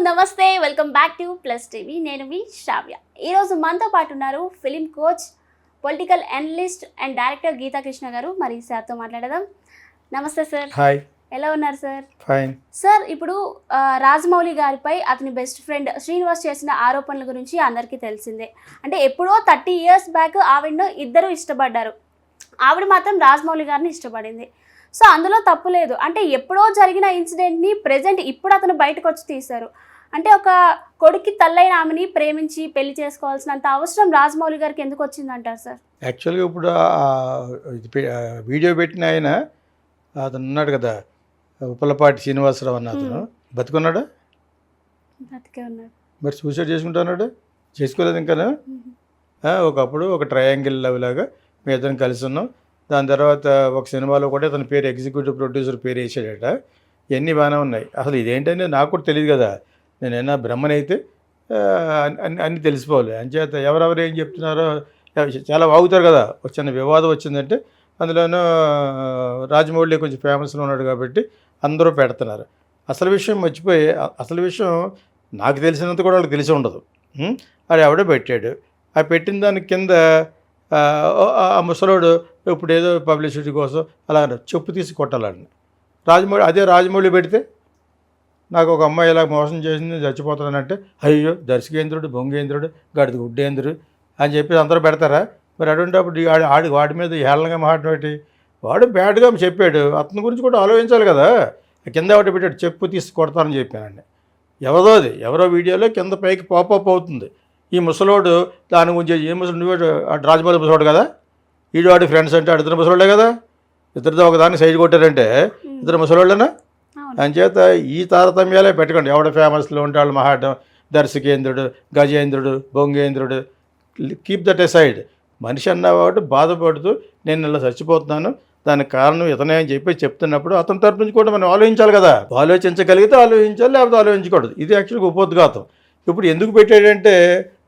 నమస్తే, welcome back to plus TV. నేను మీ శ్రావ్య. ఈరోజు మనతో పాటు ఉన్నారు film coach, political analyst and director Geetha Krishna గారు. మరి సార్తో మాట్లాడదాం. నమస్తే సార్. హాయ్, ఎలా ఉన్నారు సార్? ఫైన్ సార్, ఇప్పుడు రాజమౌళి గారిపై అతని బెస్ట్ ఫ్రెండ్ శ్రీనివాస్ చేసిన ఆరోపణల గురించి అందరికీ తెలిసిందే. అంటే ఎప్పుడో 30 years బ్యాక్ ఆవిడను ఇద్దరు ఇష్టపడ్డారు. ఆవిడ మాత్రం రాజమౌళి గారిని ఇష్టపడింది. సో అందులో తప్పు లేదు. అంటే ఎప్పుడో జరిగిన ఇన్సిడెంట్ని ప్రజెంట్ ఇప్పుడు అతను బయటకు వచ్చి తీశారు. అంటే ఒక కొడుక్కి తల్లైన ఆమెని ప్రేమించి పెళ్లి చేసుకోవాల్సినంత అవసరం రాజమౌళి గారికి ఎందుకు వచ్చిందంటారు సార్? యాక్చువల్గా ఇప్పుడు వీడియో పెట్టిన ఆయన అతను ఉన్నాడు కదా, ఉప్పలపాటి శ్రీనివాసరావు అన్న అతను బతుకున్నాడా? బతికే ఉన్నాడు. మరి సూసైడ్ చేసుకుంటున్నాడు? చేసుకోలేదు ఇంకా. ఒకప్పుడు ఒక ట్రయాంగిల్ లవ్ లాగా మీ ఇద్దరం కలిసి ఉన్నాం. దాని తర్వాత ఒక సినిమాలో కూడా అతని పేరు ఎగ్జిక్యూటివ్ ప్రొడ్యూసర్ పేరు వేసాడట. ఇవన్నీ బాగానే ఉన్నాయి. అసలు ఇదేంటంటే నాకు కూడా తెలియదు కదా. నేనైనా బ్రహ్మనైతే అన్నీ తెలిసిపోవాలి. అంచేత ఎవరెవరు ఏం చెప్తున్నారో చాలా వాగుతారు కదా. ఒక చిన్న వివాదం వచ్చిందంటే అందులోనూ రాజమౌళి కొంచెం ఫేమస్లో ఉన్నాడు కాబట్టి అందరూ పెడుతున్నారు. అసలు విషయం మర్చిపోయి, అసలు విషయం నాకు తెలిసినంత కూడా వాళ్ళకి తెలిసి ఉండదు. అది ఎవడో పెట్టాడు. ఆ పెట్టిన దాని కింద ఆ ముసలోడు ఇప్పుడు ఏదో పబ్లిసిటీ కోసం అలా చెప్పు తీసి కొట్టాలని రాజమౌళి పెడితే నాకు ఒక అమ్మాయి ఇలా మోసం చేసింది చచ్చిపోతానంటే అయ్యో దర్శకేంద్రుడు, బొంగేంద్రుడు, గడిది గుడ్డేంద్రుడు అని చెప్పి అందరూ పెడతారా? మరి అటువంటిప్పుడు వాడి మీద హేళనగా మాట్లాడేటి. వాడు బ్యాడ్గా చెప్పాడు. అతని గురించి కూడా ఆలోచించాలి కదా. కింద ఒకటి పెట్టాడు, చెప్పు తీసి కొడతానని చెప్పానండి. ఎవరో వీడియోలో కింద పైకి పాపప్ అవుతుంది. ఈ ముసలోడు దాని గురించి ఏ ముసలు నువ్వు రాజమౌళి ముసలోడు కదా, ఈడు వాడి ఫ్రెండ్స్ అంటే ఇద్దరు ముసలోళ్ళే కదా. ఇద్దరితో ఒకదాన్ని సైడ్ కొట్టారంటే ఇద్దరు ముసలోళ్ళేనా? అంచేత ఈ తారతమ్యాలే పెట్టకండి. ఎవడ ఫేమస్లో ఉంటే వాళ్ళు మహాటం, దర్శకేంద్రుడు, గజేంద్రుడు, బొంగేంద్రుడు, కీప్ దట్ ఎ సైడ్. మనిషి అన్నవాడు బాధపడుతూ నేను ఇలా చచ్చిపోతున్నాను, దానికి కారణం ఇతనే అని చెప్పి చెప్తున్నప్పుడు అతని తరపు నుంచి కూడా మనం ఆలోచించాలి కదా. ఆలోచించగలిగితే ఆలోచించాలి, లేకపోతే ఆలోచించకూడదు. ఇది యాక్చువల్గా ఉపోద్ఘాతం. ఇప్పుడు ఎందుకు పెట్టాడంటే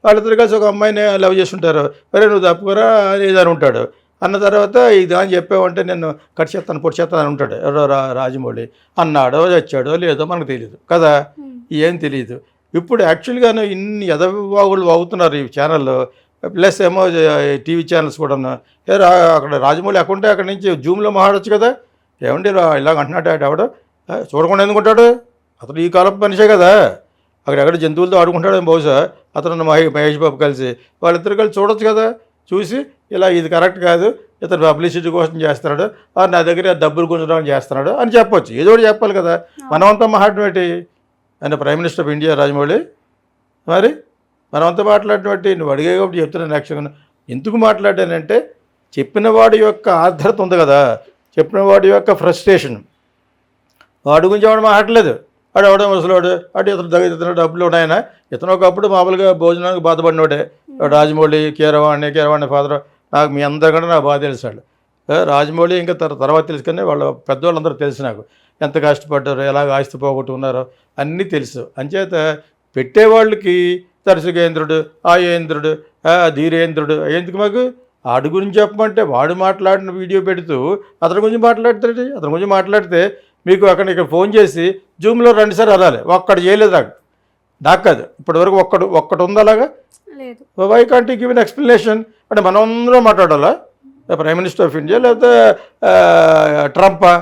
వాళ్ళిద్దరు కలిసి ఒక అమ్మాయిని లవ్ చేస్తుంటారు. అరే నువ్వు తప్పుకోరా లేదని ఉంటాడు. అన్న తర్వాత ఇది అని చెప్పావంటే నేను కట్ చేస్తాను పొడి చేస్తాను అని ఉంటాడు. ఎవరో రాజమౌళి అన్నాడో చచ్చాడో లేదో మనకు తెలియదు కదా, ఏం తెలియదు. ఇప్పుడు యాక్చువల్గాను ఇన్ని ఎదవాగులు అవుతున్నారు ఈ ఛానల్లో, ప్లస్ ఏమో టీవీ ఛానల్స్ కూడా. అక్కడ రాజమౌళి అక్కడుంటే అక్కడి నుంచి జూమ్లో మాట్లాడచ్చు కదా. ఏమండి ఇలాగ అంటున్నాడు ఎవడో, చూడకుండా ఎందుకుంటాడు? అతను ఈ కాలపు మనిషే కదా. అక్కడెక్కడ జంతువులతో ఆడుకుంటాడు బహుశా అతను మహేష్ బాబు కలిసి. వాళ్ళిద్దరు కలిసి చూడొచ్చు కదా. చూసి ఇలా ఇది కరెక్ట్ కాదు, ఇతను పబ్లిసిటీ కోసం చేస్తున్నాడు, నా దగ్గర డబ్బులు గుంజడం చేస్తున్నాడు అని చెప్పొచ్చు. ఏదో ఒకటి చెప్పాలి కదా. మనమంతా మాట్లాడినట్టు ఆయన prime minister of India Rajamouli. మరి మనమంతా మాట్లాడినట్టు నువ్వు అడిగే కాబట్టి చెప్తున్నాను. యాక్చువల్గా ఎందుకు మాట్లాడానంటే చెప్పిన వాడి యొక్క ఆర్ద్రత ఉంది కదా, చెప్పిన వాడి యొక్క ఫ్రస్ట్రేషన్. వాడి గురించి వాడు మాట్లాడలేదు. వాడు ఎవడో ముసలోడు, ఇతను డబ్బులు ఉన్నాయన. ఇతను ఒకప్పుడు మామూలుగా భోజనానికి బాధపడినోడే. రాజమౌళి కీరవాణి ఫాదర్. నాకు మీ అందరికంటే నాకు బాగా తెలిసాడు రాజమౌళి. ఇంకా తర్వాత తెలుసు, కానీ వాళ్ళ పెద్దవాళ్ళందరూ తెలుసు నాకు. ఎంత కష్టపడ్డారో, ఎలాగ ఆస్తి పోగొట్టుకున్నారో అన్నీ తెలుసు. అంచేత పెట్టేవాళ్ళకి దర్శకేంద్రుడు, ఆయేంద్రుడు, ధీరేంద్రుడు ఎందుకు మాకు? వాడి గురించి చెప్పమంటే వాడు మాట్లాడిన వీడియో పెడుతూ అతని గురించి మాట్లాడతాడు. అతని గురించి మాట్లాడితే మీకు ఇక్కడ ఫోన్ చేసి జూమ్లో 2 సార్లు అనాలి. ఒక్కడు చేయలేదు నాకు కాదు ఇప్పటివరకు ఒక్కటి ఉంది అలాగా. Why can't you give an explanation? అంటే మనం అందరూ మాట్లాడాలా? ప్రైమ్ మినిస్టర్ ఆఫ్ ఇండియా లేకపోతే ట్రంపా?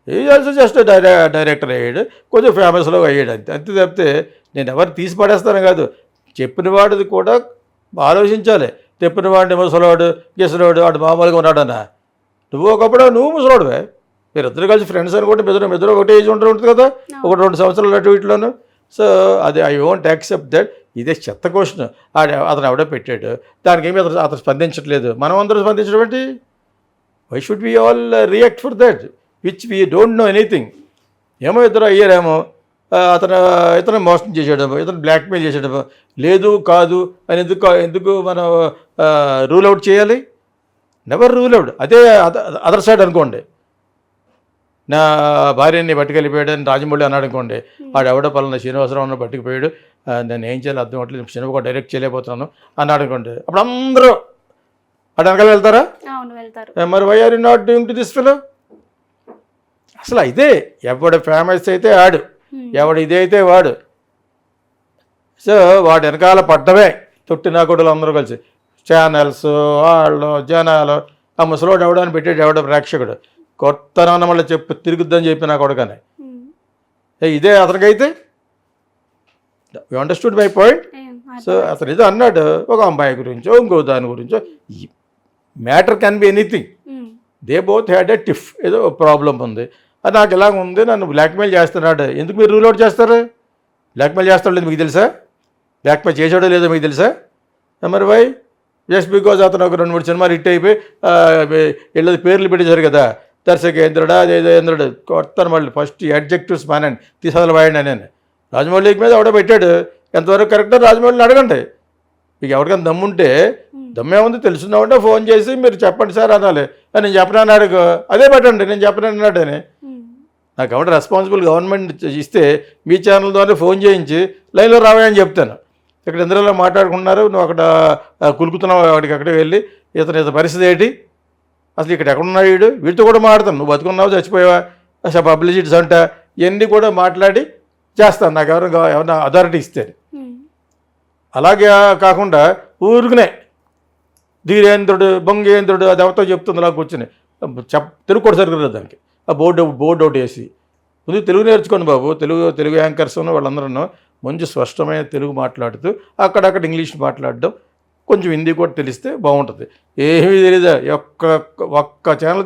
ఈ ఆల్సో జస్ట్ డైరెక్టర్ అయ్యాడు, కొంచెం ఫేమస్లో అయ్యాడు, అంతే తప్పితే నేను ఎవరు తీసి పడేస్తాను కాదు. చెప్పిన వాడిది కూడా ఆలోచించాలి. చెప్పిన వాడిని ముసలోడు గిసలోడు వాడు మామూలుగా ఉన్నాడన్నా. నువ్వు ఒకప్పుడు ముసలోడువే. మీరు ఇద్దరు కలిసి ఫ్రెండ్స్ అనుకుంటే ఇద్దరు ఒకటే ఏజ్ ఉంటుంది కదా, 1-2 సంవత్సరాలు అటు వీటిలోను. సో అది ఐ వోంట్ యాక్సెప్ట్ దట్. ఇదే చెత్త క్వశ్చన్. అతను ఎవడో పెట్టాడు, దానికి ఏమి అతను స్పందించట్లేదు. మనం అందరూ స్పందించడం ఏంటి? Why should we all react for that which we don't know anything? ఏమో ఇద్దరు అయ్యారేమో, ఇతను మోసం చేసేయడము, ఇతను బ్లాక్మెయిల్ చేసేయడము, లేదు కాదు అని ఎందుకు మనం రూల్ అవుట్ చేయాలి? Never rule out. అదే అదర్ సైడ్ అనుకోండి, నా భార్యని పట్టుకెళ్ళిపోయాడు అని రాజమౌళి అన్నాడు అనుకోండి, వాడు ఎవడో పలానా శ్రీనివాసరావును పట్టుకుపోయాడు, నేను ఏం చేయాలి అర్థం అవ్వట్లేదు, సినిమా కూడా డైరెక్ట్ చేయలేకపోతున్నాను అన్నాడు అనుకోండి. అప్పుడు అందరూ అటు వెనకాల వెళ్తారా? మరి why are you not doing to this fellow? అసలు ఇదే ఎవడు ఫేమస్ అయితే ఆడు, ఎవడు ఇదైతే వాడు. సో వాటి వెనకాల పడ్డమే తొట్టినా కొడులు అందరూ కలిసి ఛానల్స్ వాళ్ళు జనాలు ఆ ముసలోడు ఎవడని పెట్టేది ఎవడ ప్రేక్షకుడు కొత్త నాన్న మళ్ళీ తిరుగుద్దని చెప్పి నా కొడుకని ఇదే అతనికైతే you understood my point. So అతను ఏదో అన్నాడు ఒక అమ్మాయి గురించో ఇంకో దాని గురించో, matter can be anything. They both had a tiff, ఏదో ప్రాబ్లం ఉంది, అది నాకు ఇలాగ ఉంది, నన్ను బ్లాక్మెయిల్ చేస్తున్నాడు. ఎందుకు మీరు రూల్ అవుట్ చేస్తారు? బ్లాక్మెయిల్ చేస్తాడు లేదు మీకు తెలుసా? బ్లాక్మెయిల్ చేసాడో లేదో మీకు తెలుసా? మరి వై? జస్ట్ బికాజ్ అతను ఒక 2-3 సినిమాలు హిట్ అయిపోయి వీళ్ళది పేర్లు పెట్టేశారు కదా, దర్శకేంద్రుడా అదేంద్రుడు కొడతాను మళ్ళీ ఫస్ట్ అడ్జెక్టివ్స్ మానండి తీసాలు వాడండి నేను. రాజమౌళి మీద ఎవడో పెట్టాడు, ఎంతవరకు కరెక్టో రాజమౌళిని అడగండి. మీకు ఎవరికైనా దమ్ముంటే, దమ్మేముంది తెలుసున్నామంటే ఫోన్ చేసి మీరు చెప్పండి సార్ అనాలి. నేను చెప్పనని అడుగు, అదే పెట్టండి నేను చెప్పనని అన్నాడని. నాకు ఎవడ రెస్పాన్సిబుల్ గవర్నమెంట్ ఇస్తే మీ ఛానల్ ద్వారా ఫోన్ చేయించి లైన్లో రావాయని చెప్తాను. ఇక్కడ ఇందులో మాట్లాడుకున్నారు, నువ్వు అక్కడ కులుకుతున్నావు, వాడికి అక్కడికి వెళ్ళి ఇతని పరిస్థితి ఏంటి, అసలు ఇక్కడ ఎక్కడున్నాడు వీడు, వీటితో కూడా మాట్లాడతాను, నువ్వు బతుకున్నావు చచ్చిపోయావా, అసలు పబ్లిసిటీస్ అంట, ఇవన్నీ కూడా మాట్లాడి చేస్తాను నాకు ఎవరైనా అథారిటీ ఇస్తే. అలాగే కాకుండా ఊరుకునే ధీరేంద్రుడు బొంగేంద్రుడు అది ఎవరితో చెప్తుంది అలా కూర్చుని తెలుగు కూడా సరిగ్గా దానికి ఆ బోర్డు ఒకటి వేసి ముందు తెలుగు నేర్చుకోండి బాబు. తెలుగు యాంకర్స్ వాళ్ళందరూ మంచి స్పష్టమైన తెలుగు మాట్లాడుతూ అక్కడక్కడ ఇంగ్లీష్ మాట్లాడడం, కొంచెం హిందీ కూడా తెలిస్తే బాగుంటుంది. ఏమీ తెలీదా, ఒక్క ఛానల్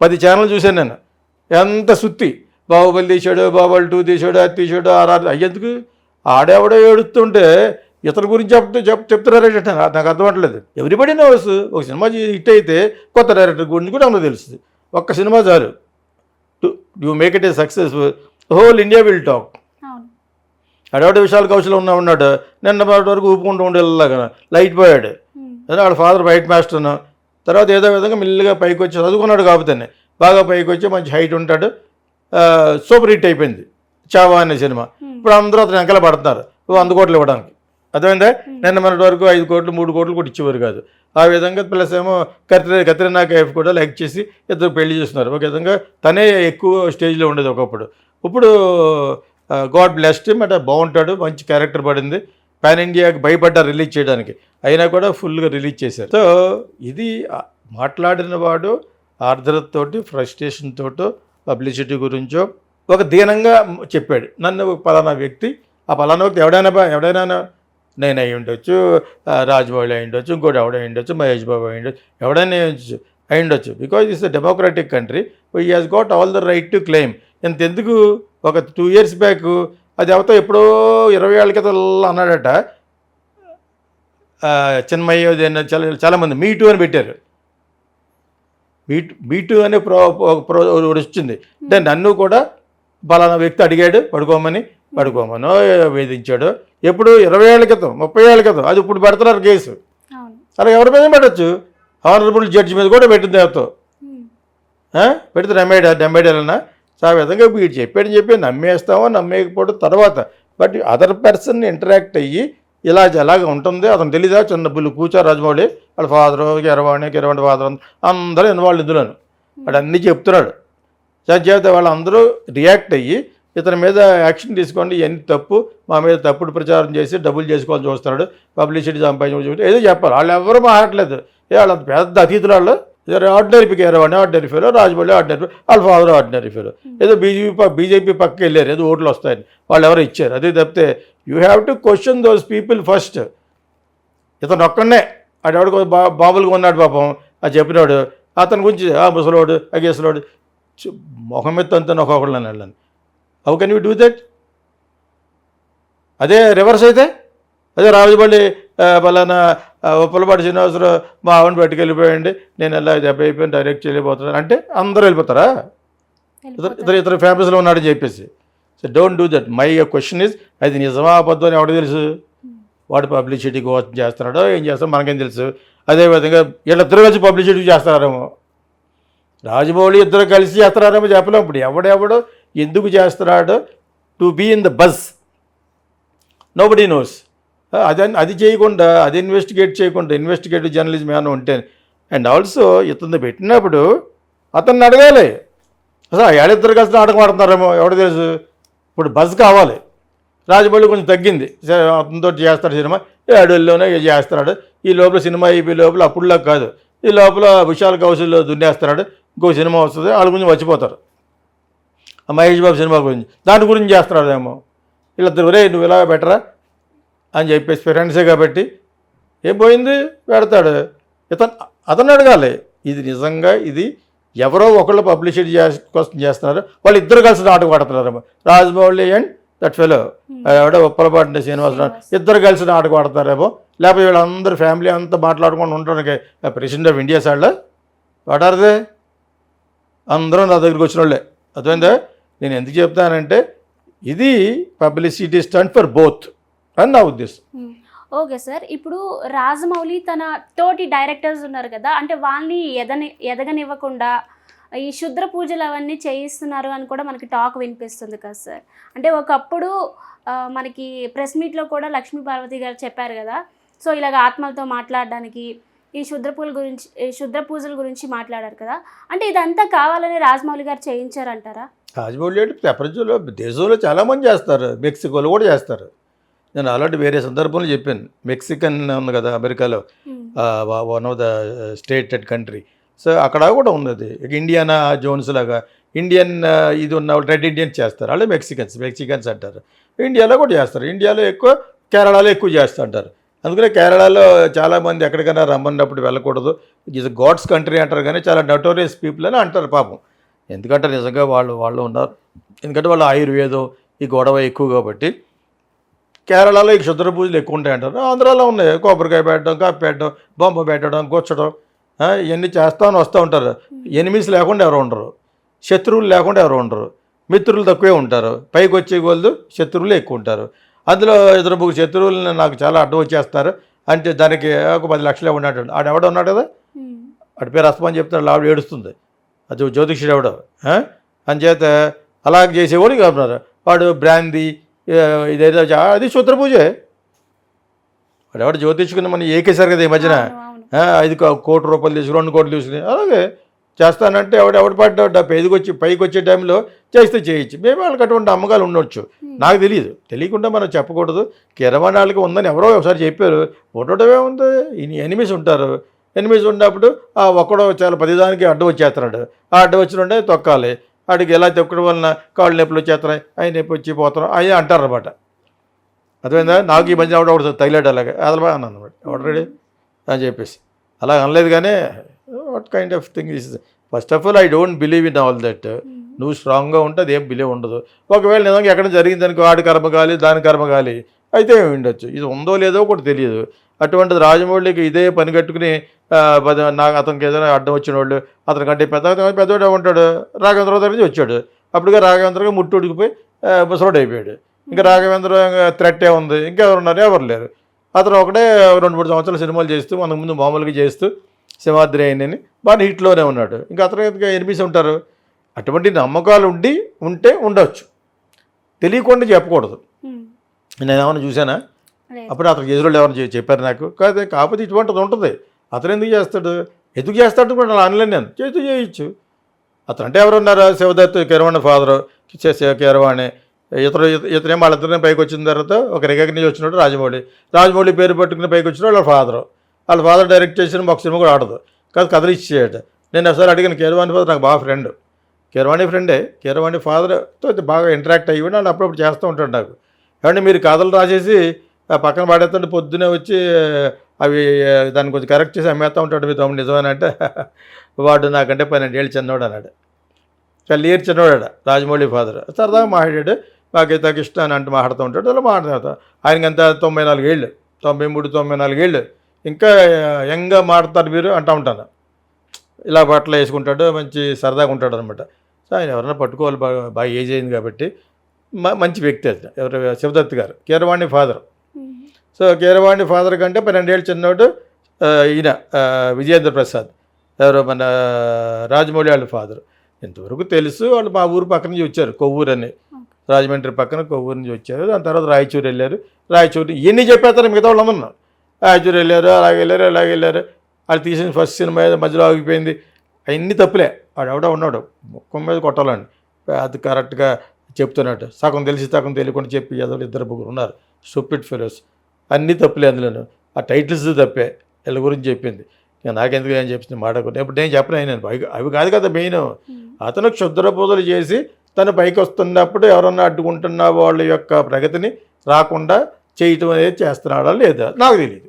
10 ఛానల్ చూశాను నేను. ఎంత సుత్తి, బాహుబలి తీశాడు, బాహుబలి 2 తీశాడు, అది తీశాడు, ఆర్ఆర్ అయ్యేందుకు ఆడేవాడో ఏడుస్తుంటే ఇతని గురించి చెప్తున్నారే నాకు అర్థం అవ్వట్లేదు. ఎవ్రీబడి నోస్ ఒక సినిమా హిట్ అయితే కొత్త డైరెక్టర్ గురించి కూడా అందరూ తెలుస్తుంది. ఒక్క సినిమా చాలు you make it a successful, whole India will talk. అడవాడు విశాల్ కౌశల్ ఉన్నాడు, నిన్న వరకు ఊపుకుంటూ ఉండేలాగా లైట్ పోయాడు, వాళ్ళ ఫాదర్ వైట్ మాస్టర్ను. తర్వాత ఏదో విధంగా మెల్లిగా పైకి వచ్చి చదువుకున్నాడు కాబోతేనే బాగా పైకి వచ్చి మంచి హైట్ ఉంటాడు. సూపర్ హిట్ అయిపోయింది చావా అనే సినిమా. ఇప్పుడు అందరూ అతను వెనకాల పడుతున్నారు 100 కోట్లు ఇవ్వడానికి. అర్థమైందా? నిన్న మన వరకు 5 కోట్లు 3 కోట్లు కూడా ఇచ్చేవారు కాదు. ఆ విధంగా ప్లస్ ఏమో కత్రినా కైఫ్ కూడా లైక్ చేసి ఇద్దరు పెళ్లి చేస్తున్నారు. ఒక విధంగా తనే ఎక్కువ స్టేజ్లో ఉండేది ఒకప్పుడు. ఇప్పుడు గాడ్ బ్లెస్డ్ అంటే బాగుంటాడు, మంచి క్యారెక్టర్ పడింది. పాన్ ఇండియాకి భయపడ్డా రిలీజ్ చేయడానికి, అయినా కూడా ఫుల్గా రిలీజ్ చేశారు. సో ఇది మాట్లాడిన వాడు ఆర్ద్రతతోటి ఫ్రస్ట్రేషన్ తోటో పబ్లిసిటీ గురించో ఒక దీనంగా చెప్పాడు. నన్ను పలానా వ్యక్తి, ఆ పలానా వ్యక్తి ఎవడైనా నేను అయి ఉండొచ్చు, రాజమౌళి అయి ఉండొచ్చు, ఇంకోటి ఎవడ అయి ఉండొచ్చు, మహేష్ బాబు అయి ఉండొచ్చు, ఎవడైనా అయి ఉండొచ్చు. Because it's a democratic country, he has got all the right to claim. ఇంతెందుకు ఒక 2 years బ్యాక్ అది ఎవరితో ఎప్పుడో 20 ఏళ్ళ క్రితం అన్నాడట, చిన్మయ్య చాలామంది మీటూ అని పెట్టారు. మీటూ అనే వచ్చింది అంటే నన్ను కూడా పలానా వ్యక్తి అడిగాడు పడుకోమనో వేధించాడు. ఎప్పుడు 20 ఏళ్ళ క్రితం 30 ఏళ్ళ క్రితం, అది ఇప్పుడు పెడుతున్నారు కేసు. అలా ఎవరి మీద పెట్టచ్చు, హానరబుల్ జడ్జి మీద కూడా పెట్టింది ఎవరితో పెడితే నమ్మేడాలన్నా. సో ఆ విధంగా వీడు చెప్పి నమ్మేస్తామో నమ్మేయకపోవడం తర్వాత, బట్ అదర్ పర్సన్ ఇంటరాక్ట్ అయ్యి అలాగ ఉంటుంది. అతను తెలీదా చిన్న బుల్లు కూర్చో రాజమౌళి వాళ్ళ ఫాదరు కిరవాణి ఫాదర్ అందరూ ఇన్వాల్వ్ ఇందులోను వాడు అన్నీ చెప్తున్నాడు. చెప్తే వాళ్ళందరూ రియాక్ట్ అయ్యి ఇతని మీద యాక్షన్ తీసుకోండి, ఇవన్నీ తప్పు, మా మీద తప్పుడు ప్రచారం చేసి డబ్బులు చేసుకోవాలని చూస్తున్నాడు, పబ్లిసిటీ సంపాదించి ఏదో చెప్పాలి. వాళ్ళు ఎవరు మాట్లాడలేదు. వాళ్ళ పెద్ద అతిథులు వాళ్ళు ordinary Keeravani ordinary fellow, Rajamouli ordinary, వాళ్ళ ఫాదర్ ఆర్డినరీ ఫెలో. ఏదో బీజేపీ పక్కకి వెళ్ళారు, ఏదో ఓట్లు వస్తాయని వాళ్ళు ఎవరు ఇచ్చారు. అదే తప్పితే you have to question those people first. ఇతను ఒక్కడనే ఆడెవడికి బాబులుగా ఉన్నాడు పాపం, అది చెప్పినాడు అతని గురించి ముసలోడు అగేసలోడు మొహం అంతా ఒక్కొక్కళ్ళని వెళ్ళాను. How can you do that? అదే రివర్స్ అయితే, అదే రాజమౌళి పలానా పుల్లపాటి శ్రీనివాసరావు మా ఆవిడని పట్టుకెళ్ళిపోయండి, నేను ఎలా దెబ్బ అయిపోయాను డైరెక్ట్ చేయలేకపోతున్నాను అంటే అందరూ వెళ్ళిపోతారా? ఇతర ఫ్యామిలీస్లో ఉన్నాడని చెప్పేసి. So don't do that. My question is, అది నిజమా అబద్ధం అని ఎవరికి తెలుసు? వాడు పబ్లిసిటీ కోసం చేస్తున్నాడో ఏం చేస్తాడో మనకేం తెలుసు. అదేవిధంగా వీళ్ళిద్దరూ కలిసి పబ్లిసిటీ చేస్తున్నారేమో, రాజమౌళి ఇద్దరు కలిసి చేస్తున్నారేమో చెప్పలేము. ఇప్పుడు ఎవడెవడో ఎందుకు చేస్తున్నాడో to be in the buzz nobody knows. అది చేయకుండా, అది ఇన్వెస్టిగేట్ చేయకుండా, ఇన్వెస్టిగేటివ్ జర్నలిజం ఏమైనా ఉంటే, అండ్ ఆల్సో ఇతను పెట్టినప్పుడు అతన్ని అడగాలి. అసలు ఏళ్ళిద్దరు కలిసి నాటకం ఆడుతున్నారేమో ఎవడో తెలుసు. ఇప్పుడు బజ్ కావాలి, రాజమౌళి కొంచెం తగ్గింది, అతనితో చేస్తాడు సినిమా, అడవుల్లోనే చేస్తున్నాడు. ఈ లోపల సినిమా అయిపోయి లోపల అప్పుడులా కాదు, ఈ లోపల విశాల్ కౌశల్లో దున్నేస్తున్నాడు, ఇంకో సినిమా వస్తుంది, వాళ్ళ గురించి మర్చిపోతారు. ఆ మహేష్ బాబు సినిమా గురించి దాని గురించి చేస్తున్నాడేమో. వీళ్ళిద్దరు రే నువ్వు ఇలా బెటరా అని చెప్పేసి ఫ్రెండ్సే కాబట్టి ఏం పోయింది పెడతాడు. అతను అడగాలి, ఇది నిజంగా ఇది ఎవరో ఒకళ్ళు పబ్లిసిటీ కోసం చేస్తున్నారు, వాళ్ళు ఇద్దరు కలిసి నాటకం ఆడుతున్నారు, రాజమౌళి అండ్ దట్ ఫెలో ఎవడో ఉప్పలపాటి శ్రీనివాసరావు ఇద్దరు కలిసి నాటకం ఆడుతున్నారేమో. లేకపోతే వీళ్ళందరూ ఫ్యామిలీ అంతా మాట్లాడుకొని ఉండడానికి ప్రెసిడెంట్ ఆఫ్ ఇండియా సైడ్లో వాడారదే అందరూ నా దగ్గరికి వచ్చిన వాళ్ళే. అర్థమైందా? నేను ఎందుకు చెప్తానంటే ఇది పబ్లిసిటీ స్టంట్ ఫర్ బోత్ అని నా ఉద్దేశం. ఓకే సార్, ఇప్పుడు రాజమౌళి తన తోటి డైరెక్టర్స్ ఉన్నారు కదా, అంటే వాళ్ళని ఎదగనివ్వకుండా ఈ శుద్ర పూజలు అవన్నీ చేయిస్తున్నారు అని కూడా మనకి టాక్ వినిపిస్తుంది కదా సార్. అంటే ఒకప్పుడు మనకి ప్రెస్ మీట్లో కూడా లక్ష్మీ పార్వతి గారు చెప్పారు కదా, సో ఇలాగ ఆత్మలతో మాట్లాడడానికి ఈ శుద్ర పూజల గురించి మాట్లాడారు కదా, అంటే ఇదంతా కావాలని రాజమౌళి గారు చేయించారంటారా? రాజమౌళి అంటే ప్రపంచంలో దేశంలో చాలామంది చేస్తారు, మెక్సికోలో కూడా చేస్తారు. నేను అలాంటి వేరే సందర్భంలో చెప్పాను. మెక్సికన్ ఉంది కదా అమెరికాలో, one of the state and country, so అక్కడ కూడా ఉన్నది. ఇండియానా జోన్స్ లాగా ఇండియన్ ఇది ఉన్న రెడ్ ఇండియన్స్ చేస్తారు, అలాగే మెక్సికన్స్ అంటారు. ఇండియాలో కూడా చేస్తారు, ఇండియాలో ఎక్కువ, కేరళలో ఎక్కువ చేస్తూ అంటారు. అందుకనే కేరళలో చాలామంది ఎక్కడికైనా రమ్మన్నప్పుడు వెళ్ళకూడదు, ఇది గాడ్స్ కంట్రీ అంటారు, కానీ చాలా నటోరియస్ పీపుల్ అని అంటారు పాపం. ఎందుకంటే నిజంగా వాళ్ళు ఉన్నారు, ఎందుకంటే వాళ్ళు ఆయుర్వేదం ఈ గొడవ ఎక్కువ కాబట్టి. కేరళలో ఈ క్షుద్ర పూజలు ఎక్కువ ఉంటాయి అంటారు, ఆంధ్రాలో ఉన్నాయి, కొబ్బరికాయ పెట్టడం, కాపీ పెట్టడం, బొమ్మ పెట్టడం, కూర్చడం, ఇవన్నీ చేస్తామని వస్తూ ఉంటారు. ఎనిమిస్ లేకుండా ఎవరు ఉండరు, శత్రువులు లేకుండా ఎవరు ఉండరు, మిత్రులు తక్కువే ఉంటారు, పైకి వచ్చే కొలది శత్రువులు ఎక్కువ ఉంటారు. అందులో ఇద్దరు ముగ్గురు శత్రువులను నాకు చాలా అడ్డం వచ్చేస్తారు అంటే దానికి ఒక 10 లక్షలు ఉన్నాడు, ఆడు ఎవడో ఉన్నాడు కదా, ఆడి పేరు అస్మని చెప్తాడు, ఆవిడ ఏడుస్తుంది, అది జ్యోతిష్యుడు ఎవడో అంచేత అలాగ చేసేవాడు కాబట్టి వాడు బ్రాందీ ఇదేదో అది శుద్ర పూజే. వాడు ఎవడు జ్యోతిష్కుని మనం ఏకేశారు కదా ఈ మధ్యన, 5 కోట్ల రూపాయలు తీసుకుని 2 కోట్లు తీసుకుని అలాగే చేస్తానంటే ఎవడు పడ్డా పైకి వచ్చే టైంలో చేస్తే చేయొచ్చు. మేము వాళ్ళకి అటువంటి అమ్మకాలు ఉండొచ్చు, నాకు తెలియదు, తెలియకుండా మనం చెప్పకూడదు. కిరవాణి వాళ్ళకి ఉందని ఎవరో ఒకసారి చెప్పారు, ఉండటమే ఉంది. ఎనిమిస్ ఉంటారు, ఎనిమిస్ ఉన్నప్పుడు ఒక్కడో చాలా 10 దానికి అడ్డు వచ్చేస్తున్నాడు, ఆ అడ్డు వచ్చినంటే తొక్కాలి, వాడికి ఎలా తొక్కడం వలన కాళ్ళు నొప్పులు వచ్చేస్తున్నాయి, అవి నొప్పి వచ్చిపోతున్నాం అవి అంటారు అనమాట. అర్థమైందా? నాకు ఈ మధ్య ఒకటి తగిలాడు అలాగే అదలబా అన్నాను అనమాట, ఎవడరెడీ అని చెప్పేసి అలా అనలేదు. కానీ what kind of thing this is. First of all I don't believe in all that. నువ్వు స్ట్రాంగ్గా ఉంటే అది ఏం బిలీవ్ ఉండదు. ఒకవేళ నిజంగా ఎక్కడ జరిగిందనుకో ఆడి కర్మగాలి దాని కర్మగాలి అయితే ఉండొచ్చు, ఇది ఉందో లేదో కూడా తెలియదు. అటువంటిది రాజమౌళికి ఇదే పని కట్టుకుని నాకు అతనికి ఏదైనా అడ్డం వచ్చిన వాళ్ళు అతనికంటే పెద్దవాడే ఉంటాడు. రాఘవేంద్రరావు దగ్గర నుంచి వచ్చాడు, అప్పుడుగా రాఘవేంద్రగా ముట్టు ఉడికిపోయి ముసలోడు అయిపోయాడు. ఇంకా రాఘవేంద్ర థ్రెట్టే ఉంది, ఇంకెవరు ఉన్నారు? ఎవరు లేరు. అతను ఒకటే 2-3 సంవత్సరాలు సినిమాలు చేస్తూ అంతకుముందు మామూలుగా చేస్తూ సింహాద్రి అయినని బాగా హిట్లోనే ఉన్నాడు. ఇంకా అతను ఎనిమిస్ ఉంటారు. అటువంటి నమ్మకాలు ఉంటే ఉండవచ్చు, తెలియకుండా చెప్పకూడదు. నేను ఏమైనా చూసానా? అప్పుడు అతనికి ఎదురుళ్ళు ఎవరైనా చెప్పారు నాకు కాకపోతే ఇటువంటిది ఉంటుంది. అతను ఎందుకు చేస్తాడు కూడా అలా అనలేను నేను, చేయొచ్చు. అతను అంటే ఎవరున్నారు? శివదత్ కీరవాణి ఫాదరు, కీరవాణి ఇతనే వాళ్ళిద్దరిని పైకి వచ్చిన తర్వాత ఒక రికగ్నైజ్ వచ్చినట్టు రాజమౌళి పేరు పట్టుకుని పైకి వచ్చిన వాళ్ళ ఫాదర్ డైరెక్ట్ చేసిన ఒక సినిమా కూడా ఆడదు కాదు, కథలు ఇచ్చేయట. నేను ఒకసారి అడిగాను, కీరవాణి ఫాదర్ నాకు బాగా ఫ్రెండ్, కీరవాణి ఫాదర్తో బాగా ఇంటరాక్ట్ అయ్యి వాళ్ళు అప్పుడప్పుడు చేస్తూ ఉంటాడు. నాకు ఏమంటే మీరు కథలు రాసేసి పక్కన పడేస్తుంటే పొద్దునే వచ్చి అవి దాన్ని కొంచెం కరెక్ట్ చేసి అమ్మేస్తూ ఉంటాడు, మీ తమ్ముడు నిజమేనంటే వాడు నాకంటే 12 ఏళ్ళు చిన్నవాడు అన్నాడు. చాలా ఇయర్ చిన్నవాడు రాజమౌళి ఫాదర్. సరదాగా మాట్లాడాడు, మాకైతే ఇష్టం అని అంటే మాట్లాడుతూ ఉంటాడు. అలా మాట్లాడతా ఆయనకి అంత 94 ఏళ్ళు, 93-94 ఏళ్ళు, ఇంకా యంగ్గా మాట్లాడతారు మీరు అంటూ ఉంటాను. ఇలా బట్టలు వేసుకుంటాడు, మంచి సరదాగా ఉంటాడు అనమాట. సో ఆయన ఎవరైనా పట్టుకోవాలి, బాగా ఏజ్ అయింది కాబట్టి. మంచి వ్యక్తి అది. ఎవరు? శివదత్ గారు, Keeravani father. So Keeravani father కంటే 12 ఏళ్ళు చిన్నవాడు ఈయన విజయేంద్ర ప్రసాద్, ఎవరు మన రాజమౌళి వాళ్ళ ఫాదర్. ఇంతవరకు తెలుసు. వాళ్ళు మా ఊరు పక్క నుంచి వచ్చారు, కొవ్వూరు అని, రాజమండ్రి పక్కన కొవ్వూరు నుంచి వచ్చారు. దాని తర్వాత రాయచూరు వెళ్ళారు. రాయచూరు ఇవన్నీ చెప్పేస్తారు మిగతా వాళ్ళు అందరూ. రాయచూరు వెళ్ళారు, అలాగే వెళ్ళారు. వాళ్ళు తీసిన ఫస్ట్ సినిమా మధ్యలో ఆగిపోయింది, అవన్నీ తప్పులే. వాడు ఎవడో ఉన్నాడు ముఖం మీద కొట్టాలండి, అది కరెక్ట్గా చెప్తున్నట్టు సగం తెలిసి సగం తెలియకుండా చెప్పి ఎదరు ఇద్దరు ముగ్గురు ఉన్నారు స్టూపిడ్ ఫెలోస్. అన్నీ తప్పులే అందులోను. ఆ టైటిల్స్ తప్పే వీళ్ళ గురించి చెప్పింది. ఇక నాకెందుకు ఏం చెప్పింది మాట్లాడుకుంటే ఇప్పుడు నేను చెప్పను. నేను అవి కాదు కదా మెయిన్. అతను క్షుద్ర పూజలు చేసి తను పైకి వస్తున్నప్పుడు ఎవరన్నా అడ్డుకుంటున్న వాళ్ళ యొక్క ప్రగతిని రాకుండా చేయటం అనేది చేస్తున్నాడా లేదా నాకు తెలియదు.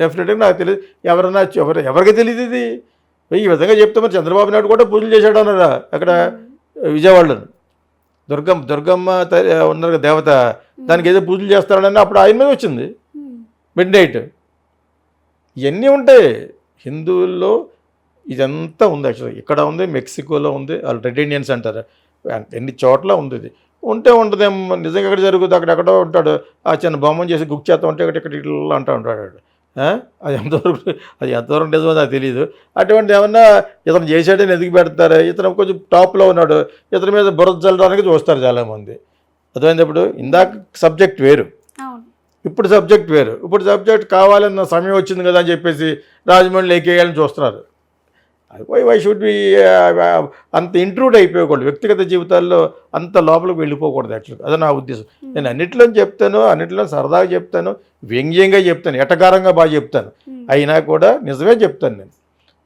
డెఫినెట్గా నాకు తెలియదు. ఎవరన్నా ఎవరికి తెలియదు ఇది. ఈ విధంగా చెప్తే మరి చంద్రబాబు నాయుడు కూడా పూజలు చేశాడు అన్నారా అక్కడ విజయవాడలో. దుర్గమ్మ ఉన్నారు దేవత, దానికి ఏదో పూజలు చేస్తాడని అప్పుడు ఆయన మీద వచ్చింది మిడ్ నైట్. ఇవన్నీ ఉంటాయి హిందువుల్లో. ఇదంతా ఉంది యాక్చువల్గా. ఇక్కడ ఉంది, మెక్సికోలో ఉంది, వాళ్ళు రెడ్ ఇండియన్స్ అంటారు, ఎన్ని చోట్ల ఉంది. ఇది ఉంటే ఉంటుందేమో నిజంగా ఎక్కడ జరుగుతుంది. అక్కడెక్కడో ఉంటాడు. ఆ చిన్న బొమ్మను చేసి గుక్ చేస్తా ఉంటే ఇక్కడ ఇట్లా అంటూ ఉంటాడు. అది ఎంతవరకు నిజమో నాకు తెలియదు. అటువంటి ఏమన్నా ఇతను చేసాడని ఎదిగి పెడతారు. ఇతను కొంచెం టాప్లో ఉన్నాడు, ఇతని మీద బురద చల్లడానికి చూస్తారు చాలామంది. అర్థమైనప్పుడు ఇందాక సబ్జెక్ట్ వేరు, ఇప్పుడు సబ్జెక్ట్ వేరు. ఇప్పుడు సబ్జెక్ట్ కావాలన్న సమయం వచ్చింది కదా అని చెప్పేసి రాజమండ్రి ఎక్కేయాలని చూస్తున్నారు. వై షుడ్ బి అంత ఇంట్రూడ్ అయిపోకూడదు వ్యక్తిగత జీవితాల్లో, అంత లోపలికి వెళ్ళిపోకూడదు యాక్చువల్గా. అదే నా ఉద్దేశం. నేను అన్నిట్లో చెప్తాను, అన్నిట్లో సరదాగా చెప్తాను, వ్యంగ్యంగా చెప్తాను, ఎటకారంగా బాగా చెప్తాను, అయినా కూడా నిజమే చెప్తాను నేను.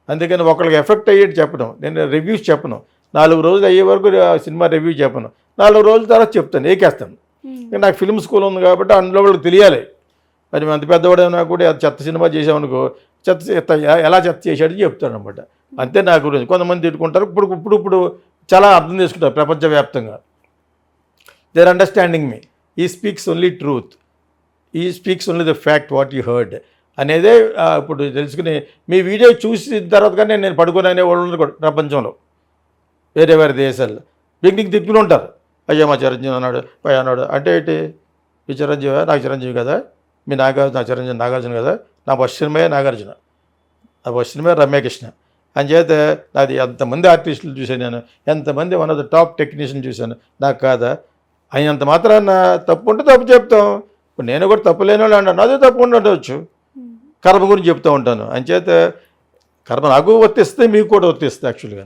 అందుకని ఒకరికి ఎఫెక్ట్ అయ్యేది చెప్పను. నేను రివ్యూస్ చెప్పను. 4 రోజులు అయ్యే వరకు సినిమా రివ్యూ చెప్పను. 4 రోజుల తర్వాత చెప్తాను, ఏకేస్తాను. నాకు ఫిల్మ్ స్కూల్ ఉంది కాబట్టి అందులో వాళ్ళకి తెలియాలి. మరి అంత పెద్దవాడైనా కూడా చెత్త సినిమా చేసామనుకో, చెత్త ఎలా చెత్త చేశాడని చెప్తాడు అనమాట. అంతే నా గురించి. కొంతమంది తిట్టుకుంటారు. ఇప్పుడు చాలా అర్థం చేసుకుంటారు ప్రపంచవ్యాప్తంగా. దే ఆర్ అండర్స్టాండింగ్ మీ. ఈ స్పీక్స్ ఓన్లీ ట్రూత్, ఈ speaks only the fact what you heard అనేదే ఇప్పుడు తెలుసుకుని. మీ వీడియో చూసిన తర్వాత కానీ నేను పడుకుని అనేవాళ్ళు కూడా ప్రపంచంలో వేరే వేరే దేశాల్లో బిగ్నింగ్ తిట్టుకుని ఉంటారు. అయ్యో మా చిరంజీవి అన్నాడు, పై అన్నాడు అంటే ఏంటి? ఈ చిరంజీవి నాకు చిరంజీవి కదా, మీ నాగార్జున, నా చిరంజీవి నాగార్జున కదా, నా ఫస్ట్ సినిమాయే నాగార్జున, నా ఫస్ట్ సినిమా రమ్యకృష్ణ అని చేతే నాది ఎంతమంది ఆర్టిస్టులు చూశాను నేను, ఎంతమంది one of the top technician చూశాను, నాకు కాదా? అయినంత మాత్రాన తప్పు ఉంటే తప్పు చెప్తాం. ఇప్పుడు నేను కూడా తప్పు లేని వాళ్ళు అన్నాను, అదే తప్పు ఉండవచ్చు. కర్మ గురించి చెప్తూ ఉంటాను. అంచేత కర్మ నాకు వర్తిస్తే మీకు కూడా వర్తిస్తుంది యాక్చువల్గా.